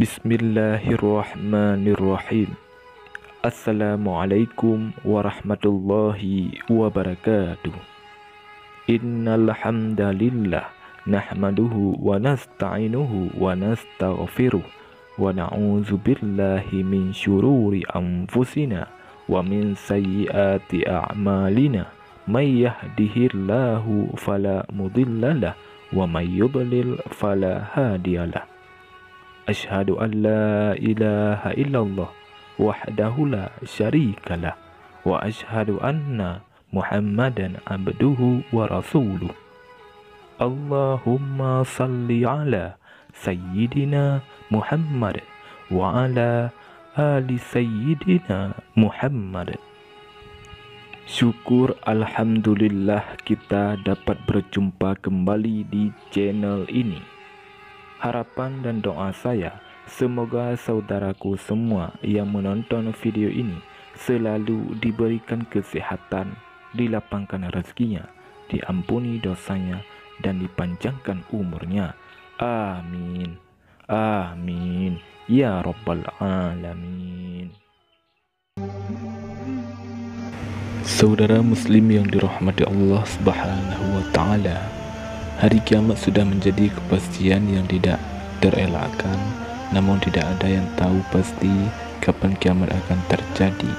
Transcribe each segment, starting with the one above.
Bismillahirrahmanirrahim. Assalamualaikum warahmatullahi wabarakatuh. Innal hamdalillah nahmaduhu wa nasta'inuhu wa nastaghfiruh wa na'udzu billahi min syururi anfusina wa min sayyiati a'malina. May yahdihillahu fala mudhillalah wa may yudlil fala hadiyalah. Asyhadu an la ilaha illallah wahdahu la syarikalah wa asyhadu anna Muhammadan abduhu wa rasuluh. Allahumma salli ala sayyidina Muhammad wa ala ali sayyidina Muhammad. Syukur alhamdulillah kita dapat berjumpa kembali di channel ini. Harapan dan doa saya, semoga saudaraku semua yang menonton video ini selalu diberikan kesehatan, dilapangkan rezekinya, diampuni dosanya, dan dipanjangkan umurnya. Amin. Amin. Ya Rabbal Alamin. Saudara muslim yang dirahmati Allah Subhanahu wa Ta'ala, hari kiamat sudah menjadi kepastian yang tidak terelakkan, namun tidak ada yang tahu pasti kapan kiamat akan terjadi.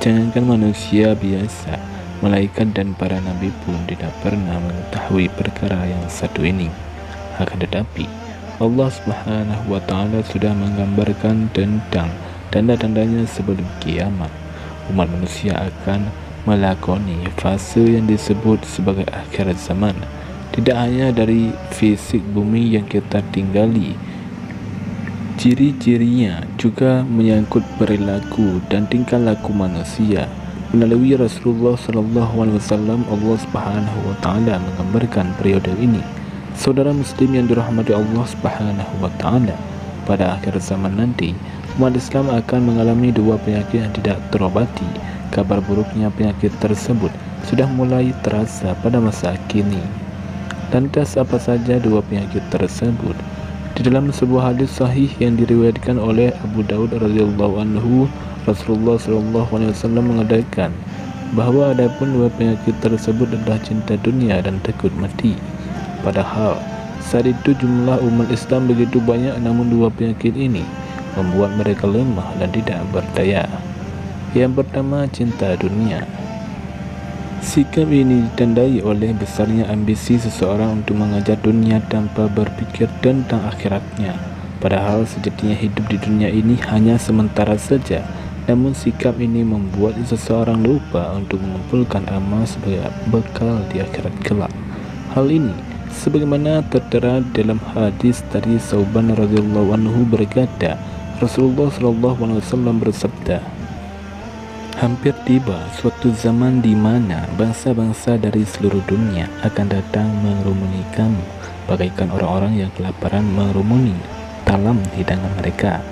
Jangankan manusia biasa, malaikat dan para nabi pun tidak pernah mengetahui perkara yang satu ini. Akan tetapi, Allah Subhanahu wa Ta'ala sudah menggambarkan tentang tanda-tandanya sebelum kiamat. Umat manusia akan melakoni fase yang disebut sebagai akhir zaman. Tidak hanya dari fisik bumi yang kita tinggali, ciri-cirinya juga menyangkut perilaku dan tingkah laku manusia. Melalui Rasulullah SAW, Allah Subhanahu wa Ta'ala menggambarkan periode ini. Saudara muslim yang dirahmati Allah Subhanahu wa Ta'ala, pada akhir zaman nanti, umat Islam akan mengalami dua penyakit yang tidak terobati. Kabar buruknya penyakit tersebut sudah mulai terasa pada masa kini. Lantas apa saja dua penyakit tersebut? Di dalam sebuah hadis sahih yang diriwayatkan oleh Abu Daud radhiyallahu anhu, Rasulullah SAW mengatakan bahwa adapun dua penyakit tersebut adalah cinta dunia dan takut mati. Padahal saat itu jumlah umat Islam begitu banyak, namun dua penyakit ini membuat mereka lemah dan tidak berdaya. Yang pertama, cinta dunia. Sikap ini ditandai oleh besarnya ambisi seseorang untuk mengejar dunia tanpa berpikir tentang akhiratnya. Padahal sejatinya hidup di dunia ini hanya sementara saja. Namun sikap ini membuat seseorang lupa untuk mengumpulkan amal sebagai bekal di akhirat kelak. Hal ini sebagaimana tertera dalam hadis dari Sauban radhiyallahu anhu berkata, Rasulullah SAW bersabda, hampir tiba suatu zaman di mana bangsa-bangsa dari seluruh dunia akan datang mengerumuni kamu, bagaikan orang-orang yang kelaparan mengerumuni talam hidangan mereka.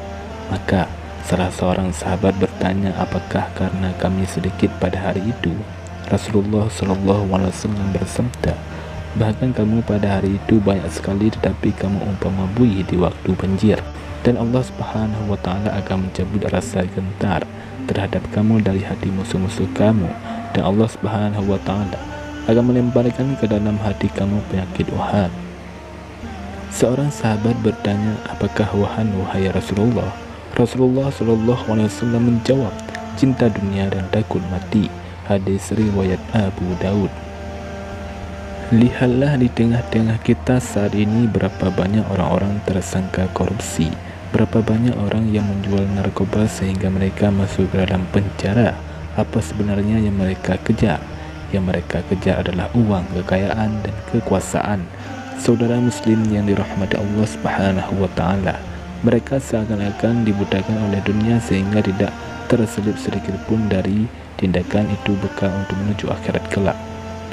Maka salah seorang sahabat bertanya, apakah karena kami sedikit pada hari itu? Rasulullah SAW bersabda, bahkan kamu pada hari itu banyak sekali, tetapi kamu umpama buih di waktu banjir, dan Allah Subhanahu wa Ta'ala akan mencabut rasa gentar terhadap kamu dari hati musuh-musuh kamu, dan Allah Subhanahu wa Ta'ala akan melemparkan ke dalam hati kamu penyakit wahan. Seorang sahabat bertanya, apakah wahan wahai Rasulullah? Rasulullah SAW menjawab, cinta dunia dan takut mati. Hadis riwayat Abu Daud. Lihatlah di tengah-tengah kita saat ini berapa banyak orang-orang tersangka korupsi. Berapa banyak orang yang menjual narkoba sehingga mereka masuk ke dalam penjara. Apa sebenarnya yang mereka kejar? Yang mereka kejar adalah uang, kekayaan, dan kekuasaan. Saudara muslim yang dirahmati Allah Subhanahu wa Ta'ala, mereka seakan-akan dibutakan oleh dunia sehingga tidak terselip sedikit pun dari tindakan itu bekal untuk menuju akhirat kelak.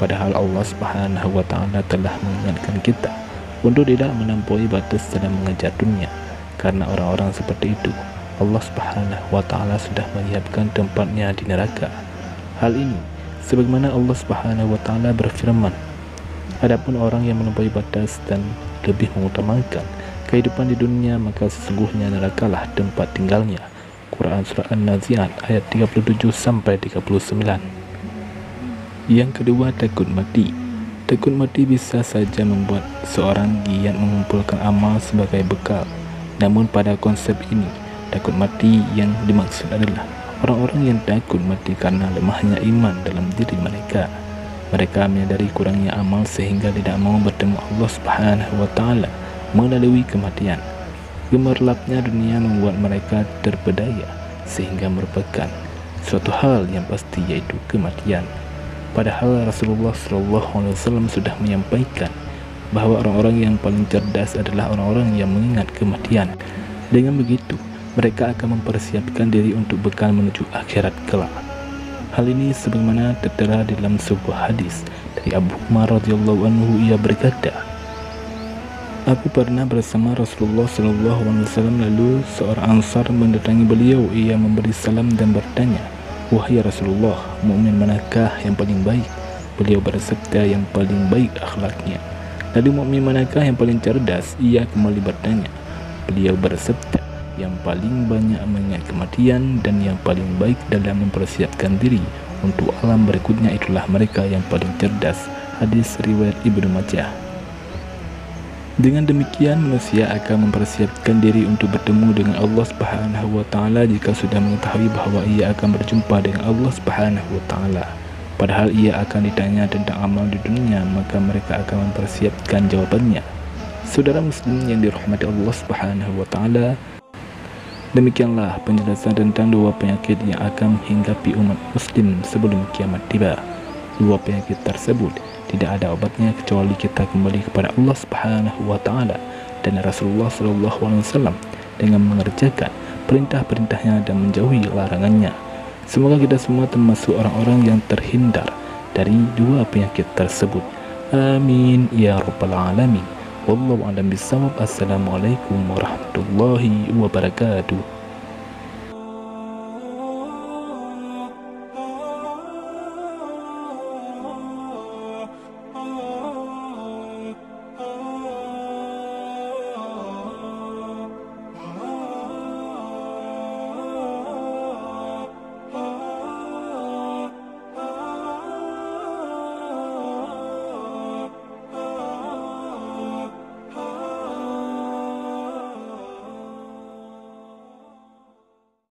Padahal Allah Subhanahu wa Ta'ala telah mengingatkan kita untuk tidak melampaui batas dalam mengejar dunia. Karena orang-orang seperti itu, Allah Subhanahu wa Ta'ala sudah menyiapkan tempatnya di neraka. Hal ini sebagaimana Allah Subhanahu wa Ta'ala berfirman, adapun orang yang melampaui batas dan lebih mengutamakan kehidupan di dunia, maka sesungguhnya nerakalah tempat tinggalnya. Quran Surah An-Nazi'at ayat 37-39. Yang kedua, takut mati. Takut mati bisa saja membuat seorang giat mengumpulkan amal sebagai bekal. Namun pada konsep ini, takut mati yang dimaksud adalah orang-orang yang takut mati karena lemahnya iman dalam diri mereka. Mereka menyadari kurangnya amal sehingga tidak mau bertemu Allah Subhanahu wa Ta'ala melalui kematian. Gemerlapnya dunia membuat mereka terpedaya sehingga merupakan suatu hal yang pasti, yaitu kematian. Padahal Rasulullah SAW sudah menyampaikan bahwa orang-orang yang paling cerdas adalah orang-orang yang mengingat kematian. Dengan begitu, mereka akan mempersiapkan diri untuk bekal menuju akhirat kelak. Hal ini sebagaimana tertera dalam sebuah hadis dari Abu Umar radhiyallahu anhu. Ia berkata, "Aku pernah bersama Rasulullah SAW, lalu seorang Ansar mendatangi beliau. Ia memberi salam dan bertanya, 'Wahai Rasulullah, mukmin manakah yang paling baik?' Beliau bersabda, 'Yang paling baik akhlaknya.' Lalu mukmin manakah yang paling cerdas?' Ia kembali bertanya. Beliau bersabda, 'Yang paling banyak mengingat kematian dan yang paling baik dalam mempersiapkan diri untuk alam berikutnya itulah mereka yang paling cerdas.' Hadis riwayat Ibnu Majah. Dengan demikian, manusia akan mempersiapkan diri untuk bertemu dengan Allah Subhanahu wa Ta'ala jika sudah mengetahui bahwa ia akan berjumpa dengan Allah Subhanahu wa Ta'ala. Padahal ia akan ditanya tentang amal di dunia, maka mereka akan mempersiapkan jawabannya. Saudara muslim yang dirahmati Allah Subhanahu wa Ta'ala, demikianlah penjelasan tentang dua penyakit yang akan menghinggapi umat muslim sebelum kiamat tiba. Dua penyakit tersebut tidak ada obatnya kecuali kita kembali kepada Allah Subhanahu wa Ta'ala dan Rasulullah SAW dengan mengerjakan perintah-perintahnya dan menjauhi larangannya. Semoga kita semua termasuk orang-orang yang terhindar dari dua penyakit tersebut. Amin ya rabbal alamin. Wallahu a'lam bishawab. Assalamualaikum warahmatullahi wabarakatuh.